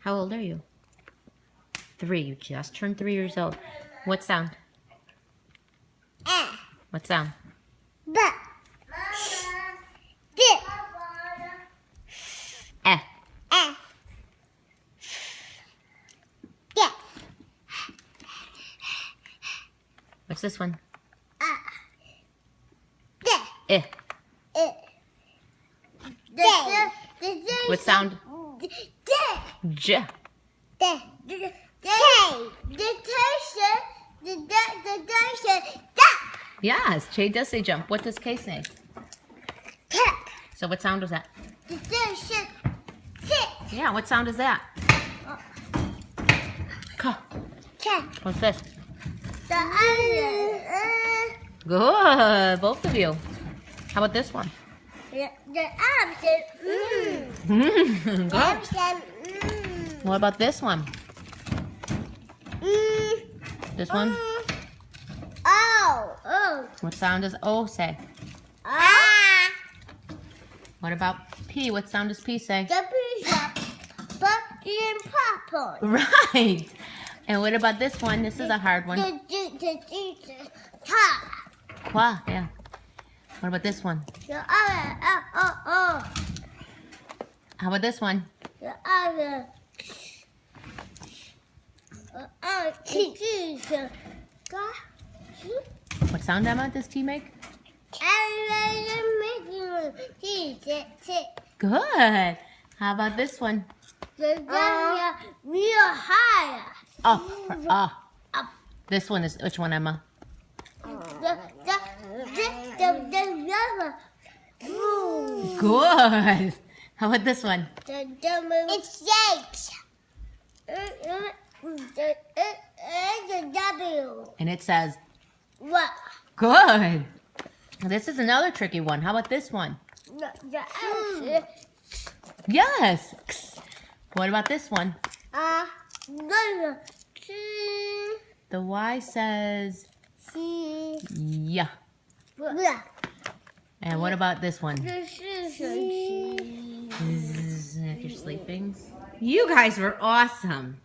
How old are you? 3. You just turned 3 years old. What sound? What sound? But. Dip. Eh. Dip. What's this one? Dip. Eh. What sound? J. Yes, Jay does say jump. What does K say? So what sound was that? Yeah, what sound is that? K. What's this? Good, both of you. How about this one? Good. What about this one? This one? Oh. What sound does O say? What about P? What sound does P say? Right. And what about this one? This is a hard one. Qua, yeah. What about this one? How about this one? What sound, Emma, does T make? Good. How about this one? Up for up. This one is which one, Emma? Good. How about this one? It's shakes. It's a W. And it says What? good. This is another tricky one. How about this one? Yes. What about this one? The Y says yeah. And what about this one? If you're sleeping. You guys were awesome.